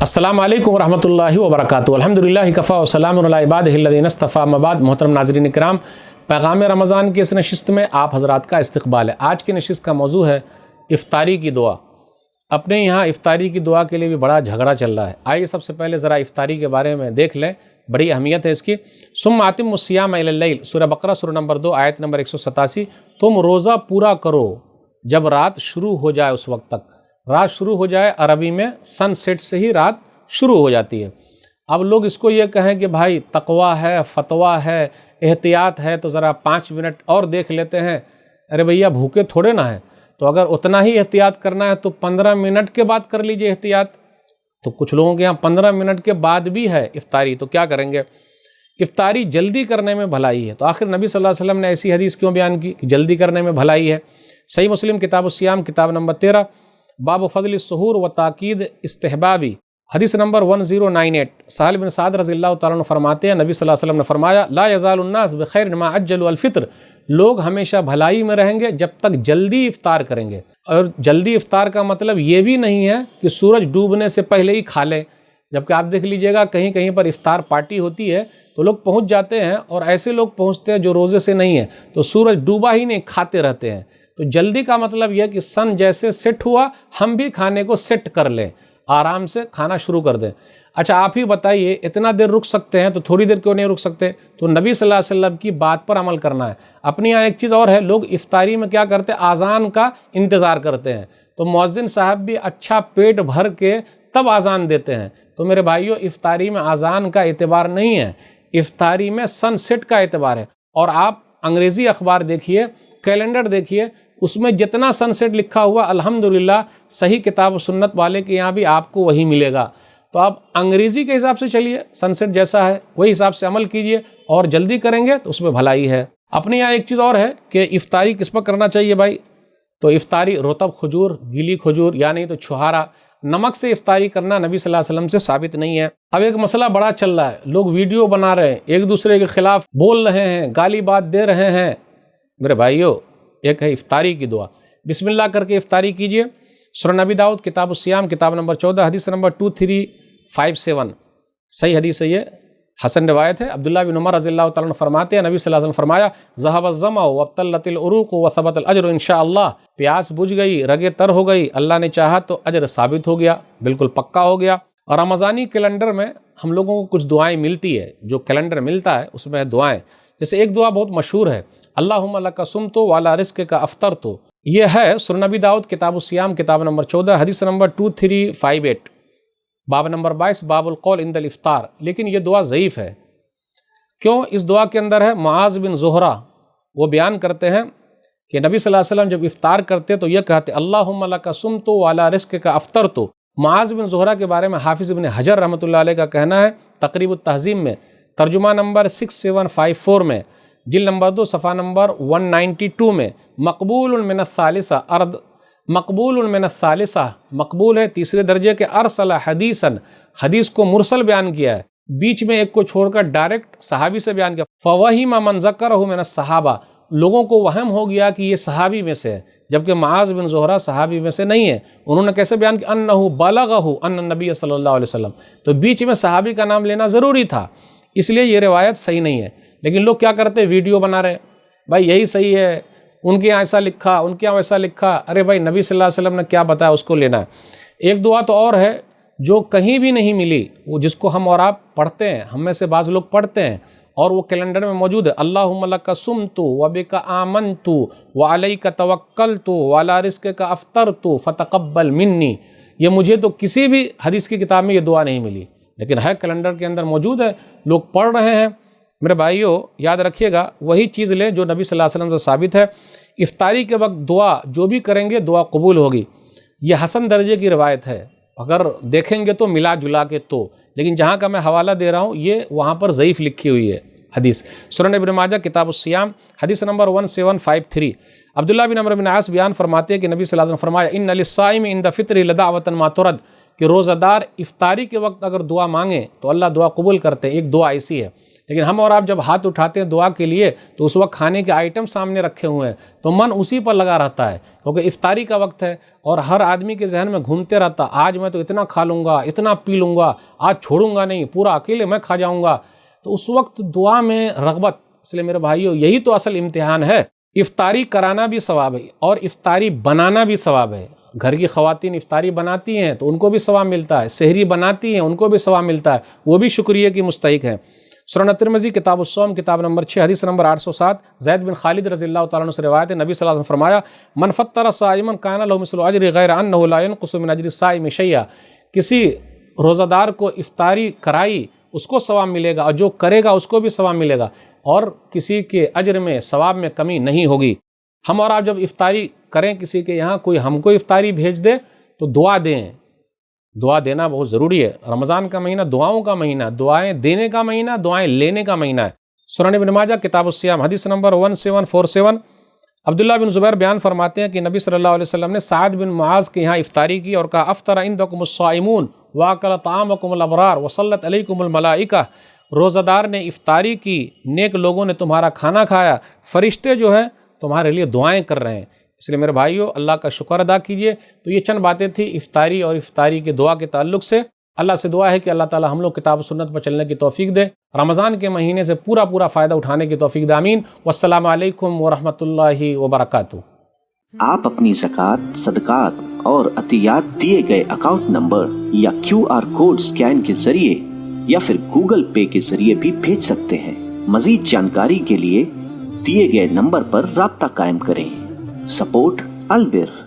السلام علیکم ورحمۃ اللہ وبرکاتہ۔ الحمدللہ کفا وسلام علی عبادہ الذین اصطفیٰ، اما بعد۔ محترم ناظرین کرام، پیغام رمضان کی اس نشست میں آپ حضرات کا استقبال ہے۔ آج کی نشست کا موضوع ہے افطاری کی دعا۔ اپنے یہاں افطاری کی دعا کے لیے بھی بڑا جھگڑا چل رہا ہے۔ آئیے سب سے پہلے ذرا افطاری کے بارے میں دیکھ لیں، بڑی اہمیت ہے اس کی۔ ثم اتموا الصیام الی اللیل، سورہ بقرہ سورہ نمبر 2 آیت نمبر 187۔ تم روزہ پورا کرو جب رات شروع ہو جائے، اس وقت تک رات شروع ہو جائے۔ عربی میں سن سیٹ سے ہی رات شروع ہو جاتی ہے۔ اب لوگ اس کو یہ کہیں کہ بھائی تقوی ہے، فتویٰ ہے، احتیاط ہے، تو ذرا 5 منٹ اور دیکھ لیتے ہیں۔ ارے بھیا بھوکے تھوڑے نہ ہیں، تو اگر اتنا ہی احتیاط کرنا ہے تو 15 منٹ کے بعد کر لیجئے احتیاط۔ تو کچھ لوگوں کے یہاں 15 منٹ کے بعد بھی ہے افطاری، تو کیا کریں گے؟ افطاری جلدی کرنے میں بھلائی ہے، تو آخر نبی صلی اللہ علیہ وسلم نے ایسی حدیث کیوں بیان کی کہ جلدی کرنے میں بھلائی ہے؟ صحیح مسلم کتاب الصیام کتاب نمبر 13 باب فضل السحور و تاکید استحبابی، حدیث نمبر 1098۔ سہل بن سعد رضی اللہ تعالیٰ عنہ فرماتے ہیں، نبی صلی اللہ علیہ وسلم نے فرمایا لا یزال الناس بخیر ما عجلوا الفطر، لوگ ہمیشہ بھلائی میں رہیں گے جب تک جلدی افطار کریں گے۔ اور جلدی افطار کا مطلب یہ بھی نہیں ہے کہ سورج ڈوبنے سے پہلے ہی کھا لیں، جبکہ آپ دیکھ لیجئے گا کہیں کہیں پر افطار پارٹی ہوتی ہے تو لوگ پہنچ جاتے ہیں، اور ایسے لوگ پہنچتے ہیں جو روزے سے نہیں ہیں، تو سورج ڈوبا ہی نہیں کھاتے رہتے ہیں۔ تو جلدی کا مطلب یہ کہ سن جیسے سیٹ ہوا ہم بھی کھانے کو سیٹ کر لیں، آرام سے کھانا شروع کر دیں۔ اچھا آپ ہی بتائیے، اتنا دیر رک سکتے ہیں تو تھوڑی دیر کیوں نہیں رک سکتے؟ تو نبی صلی اللہ علیہ وسلم کی بات پر عمل کرنا ہے۔ اپنی یہاں ایک چیز اور ہے، لوگ افطاری میں کیا کرتے ہیں؟ اذان کا انتظار کرتے ہیں، تو مؤذن صاحب بھی اچھا پیٹ بھر کے تب اذان دیتے ہیں۔ تو میرے بھائیوں، افطاری میں اذان کا اعتبار نہیں ہے، افطاری میں سن سیٹ کا اعتبار ہے۔ اور آپ انگریزی اخبار دیکھیے، کیلنڈر دیکھیے، اس میں جتنا سن سیٹ لکھا ہوا الحمدللہ صحیح کتاب و سنت والے کے یہاں بھی آپ کو وہی ملے گا۔ تو آپ انگریزی کے حساب سے چلیے، سن سیٹ جیسا ہے وہی حساب سے عمل کیجئے، اور جلدی کریں گے تو اس میں بھلائی ہے۔ اپنے یہاں ایک چیز اور ہے کہ افطاری کس پر کرنا چاہیے بھائی؟ تو افطاری رطب کھجور، گیلی کھجور، یا نہیں تو چھہارا، نمک سے افطاری کرنا نبی صلی اللہ علیہ وسلم سے ثابت نہیں ہے۔ اب ایک مسئلہ بڑا چل رہا ہے، لوگ ویڈیو بنا رہے ہیں، ایک دوسرے کے خلاف بول رہے ہیں، گالی بات دے رہے ہیں۔ میرے بھائیو، ایک ہے افطاری کی دعا، بسم اللہ کر کے افطاری کیجئے۔ سورہ نبی داؤد کتاب الصیام کتاب نمبر 14 حدیث نمبر 2357، صحیح حدیث ہے، یہ حسن روایت ہے۔ عبداللہ بن عمر رضی اللہ تعالیٰ عنہ فرماتے ہیں، نبی صلی اللہ علیہ وسلم فرمایا ذهب الظمأ وابتلت العروق وثبت الاجر انشاءاللہ، پیاس بجھ گئی، رگیں تر ہو گئی، اللہ نے چاہا تو اجر ثابت ہو گیا، بالکل پکا ہو گیا۔ اور رمضانی کیلنڈر میں ہم لوگوں کو کچھ دعائیں ملتی ہے، جو کیلنڈر ملتا ہے اس میں دعائیں، جیسے ایک دعا بہت مشہور ہے، اللہم لک صمت وعلی رزقک افطرت، یہ ہے سورہ نبی داؤد کتاب الصیام کتاب نمبر 14 حدیث نمبر 2358، باب نمبر 22 باب القول عند الافطار۔ لیکن یہ دعا ضعیف ہے۔ کیوں؟ اس دعا کے اندر ہے معاذ بن زہرہ، وہ بیان کرتے ہیں کہ نبی صلی اللہ علیہ وسلم جب افطار کرتے تو یہ کہتے اللہم لک صمت وعلی رزقک افطرت۔ معاذ بن زہرہ کے بارے میں حافظ ابن حجر رحمۃ اللہ علیہ کا کہنا ہے، تقریب التہذیب میں ترجمہ نمبر 6754 میں، جلد نمبر 2 صفحہ نمبر 192 میں، مقبول من الثالثہ، مقبول من الثالثہ، مقبول ہے تیسرے درجے کے، ارسل حدیثاً، حدیث کو مرسل بیان کیا ہے، بیچ میں ایک کو چھوڑ کر ڈائریکٹ صحابی سے بیان کیا۔ فوہم من ذکرہ من الصحابہ، لوگوں کو وہم ہو گیا کہ یہ صحابی میں سے ہے، جبکہ معاذ بن زہرہ صحابی میں سے نہیں ہے۔ انہوں نے کیسے بیان کیا؟ انہ بلغہ ان النبی صلی اللہ علیہ وسلم، تو بیچ میں صحابی کا نام لینا ضروری تھا، اس لیے یہ روایت صحیح نہیں ہے۔ لیکن لوگ کیا کرتے؟ ویڈیو بنا رہے ہیں، بھائی یہی صحیح ہے، ان کے یہاں ایسا لکھا، ان کے یہاں ویسا لکھا۔ ارے بھائی نبی صلی اللہ علیہ وسلم نے کیا بتایا اس کو لینا ہے۔ ایک دعا تو اور ہے جو کہیں بھی نہیں ملی، وہ جس کو ہم اور آپ پڑھتے ہیں، ہم میں سے بعض لوگ پڑھتے ہیں، اور وہ کیلنڈر میں موجود ہے، اللہم لک صمت وبک آمنت وعلیک توکلت وعلی رزقک افطرت فتقبل منی۔ یہ مجھے تو کسی بھی حدیث کی کتاب میں یہ دعا نہیں ملی، لیکن ہے کیلنڈر کے اندر موجود ہے، لوگ پڑھ رہے ہیں۔ میرے بھائیوں یاد رکھیے گا، وہی چیز لیں جو نبی صلی اللہ علیہ وسلم سے ثابت ہے۔ افطاری کے وقت دعا جو بھی کریں گے دعا قبول ہوگی، یہ حسن درجے کی روایت ہے، اگر دیکھیں گے تو ملا جلا کے تو، لیکن جہاں کا میں حوالہ دے رہا ہوں یہ وہاں پر ضعیف لکھی ہوئی ہے حدیث۔ سنن ابن ماجہ کتاب الصیام حدیث نمبر 1753، عبداللہ بن عمرو بن عاص بیان فرماتے ہیں کہ نبی صلی اللہ علیہ وسلم فرمایا ان للصائم عند فطرہ لدعوۃ ما ترد، کہ روزہ دار افطاری کے وقت اگر دعا مانگیں تو اللہ دعا قبول کرتے ہیں۔ ایک دعا ایسی ہے لیکن ہم اور آپ جب ہاتھ اٹھاتے ہیں دعا کے لیے تو اس وقت کھانے کے آئٹم سامنے رکھے ہوئے ہیں تو من اسی پر لگا رہتا ہے، کیونکہ افطاری کا وقت ہے اور ہر آدمی کے ذہن میں گھومتے رہتا آج میں تو اتنا کھا لوں گا، اتنا پی لوں گا، آج چھوڑوں گا نہیں، پورا اکیلے میں کھا جاؤں گا۔ تو اس وقت دعا میں رغبت، اس لیے میرے بھائیو یہی تو اصل امتحان ہے۔ افطاری کرانا بھی ثواب ہے اور افطاری بنانا بھی ثواب ہے۔ گھر کی خواتین افطاری بناتی ہیں تو ان کو بھی ثواب ملتا ہے، سحری بناتی ہیں ان کو بھی ثواب ملتا ہے، وہ بھی شکریہ کی مستحق ہیں۔ سنن ترمذی کتاب الصوم کتاب نمبر 6 حدیث نمبر 807 زید بن خالد رضی اللہ تعالیٰ عنہ سے روایت ہے، نبی صلی اللہ علیہ وسلم فرمایا من فطر صائما کان له مثل اجر غیر انه لا ينقص من اجر الصائم شیئا، کسی روزہ دار کو افطاری کرائی اس کو ثواب ملے گا اور جو کرے گا اس کو بھی ثواب ملے گا اور کسی کے اجر میں ثواب میں کمی نہیں ہوگی۔ ہم اور آپ جب افطاری کریں کسی کے یہاں، کوئی ہم کو افطاری بھیج دے تو دعا دیں، دعا دینا بہت ضروری ہے۔ رمضان کا مہینہ دعاؤں کا مہینہ، دعائیں دینے کا مہینہ، دعائیں لینے کا مہینہ ہے۔ سنن ابن ماجہ کتاب الصیام حدیث نمبر 1747 عبداللہ بن زبیر بیان فرماتے ہیں کہ نبی صلی اللہ علیہ وسلم نے سعد بن معاذ کے یہاں افطاری کی اور کہا افطر عندکم الصائمون واکل طعامکم الابرار وصلت علیکم الملائکہ، روزہ دار نے افطاری کی، نیک لوگوں نے تمہارا کھانا کھایا، فرشتے جو ہیں تمہارے لیے دعائیں کر رہے ہیں۔ اس لیے میرے بھائیو اللہ کا شکر ادا کیجئے۔ تو یہ چند باتیں تھیں افطاری اور افطاری کے دعا کے تعلق سے۔ اللہ سے دعا ہے کہ اللہ تعالی ہم لوگ کتاب و سنت پر چلنے کی توفیق دے، رمضان کے مہینے سے پورا فائدہ اٹھانے کی توفیق دے، آمین۔ والسلام علیکم ورحمۃ اللہ وبرکاتہ۔ آپ اپنی زکوٰۃ، صدقات اور عطیات دیے گئے اکاؤنٹ نمبر یا QR کوڈ سکین کے ذریعے یا پھر گوگل پے کے ذریعے بھی بھیج سکتے ہیں۔ مزید جانکاری کے لیے دیے گئے نمبر پر رابطہ قائم کریں۔ سپورٹ البر۔